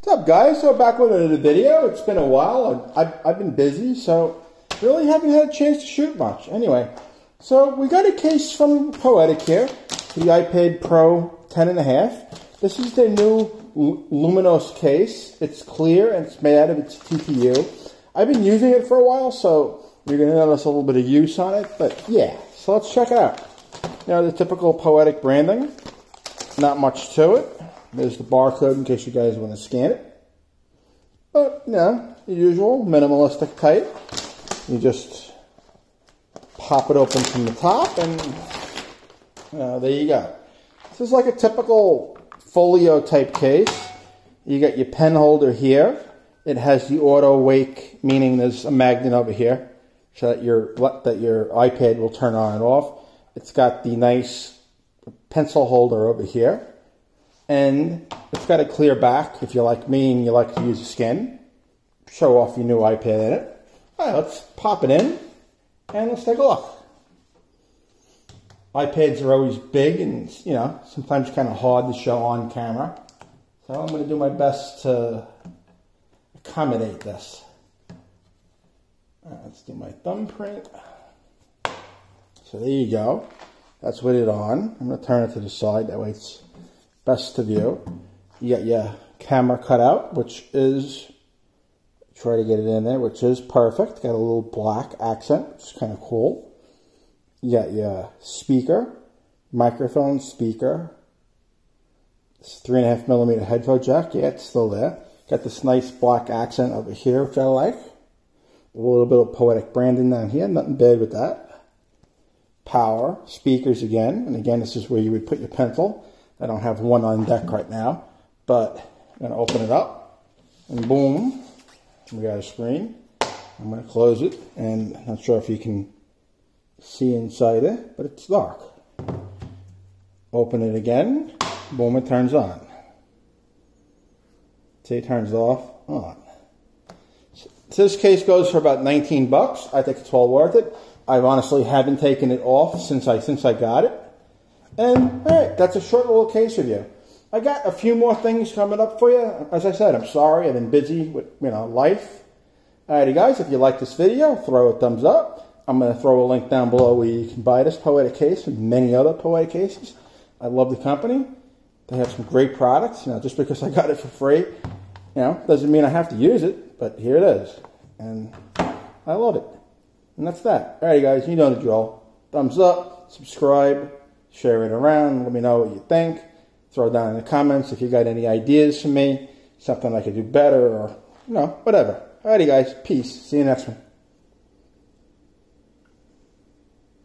What's up, guys? So back with another video. It's been a while. I've been busy, so really haven't had a chance to shoot much. Anyway, so we got a case from Poetic here, the iPad Pro 10.5. This is their new Lumos case. It's clear and it's made out of its TPU. I've been using it for a while, so you're going to notice a little bit of use on it. But yeah, so let's check it out. Now, the typical Poetic branding. Not much to it. There's the barcode in case you guys want to scan it. But, you know, the usual minimalistic type. You just pop it open from the top and there you go. This is like a typical folio type case. You got your pen holder here. It has the auto wake, meaning there's a magnet over here so that your iPad will turn on and off. It's got the nice pencil holder over here. And it's got a clear back if you're like me and you like to use a skin. Show off your new iPad in it. All right, let's pop it in and let's take a look. iPads are always big and, you know, sometimes kind of hard to show on camera. So I'm going to do my best to accommodate this. All right, let's do my thumbprint. So there you go. That's with it on. I'm going to turn it to the side. That way it's best to view. You got your camera cut out, which is, try to get it in there, which is perfect. Got a little black accent, which is kind of cool. You got your speaker, microphone, speaker. It's 3.5mm headphone jack. Yeah, it's still there. Got this nice black accent over here, which I like. A little bit of Poetic branding down here. Nothing bad with that. Power, speakers again. And again, this is where you would put your pencil. I don't have one on deck right now, but I'm going to open it up, and boom, we got a screen. I'm going to close it, and I'm not sure if you can see inside it, but it's dark. Open it again, boom, it turns on. See, it turns off, on. So this case goes for about 19 bucks. I think it's well worth it. I honestly haven't taken it off since I got it. And, alright, that's a short little case review. I got a few more things coming up for you. As I said, I'm sorry, I've been busy with, life. Alrighty, guys, if you like this video, throw a thumbs up. I'm going to throw a link down below where you can buy this Poetic case and many other Poetic cases. I love the company. They have some great products. Just because I got it for free, doesn't mean I have to use it, but here it is. And I love it. And that's that. Alrighty, guys, you know the drill. Thumbs up, subscribe. Share it around. Let me know what you think. Throw it down in the comments if you got any ideas for me. Something I could do better or, whatever. Alrighty, guys. Peace. See you next one.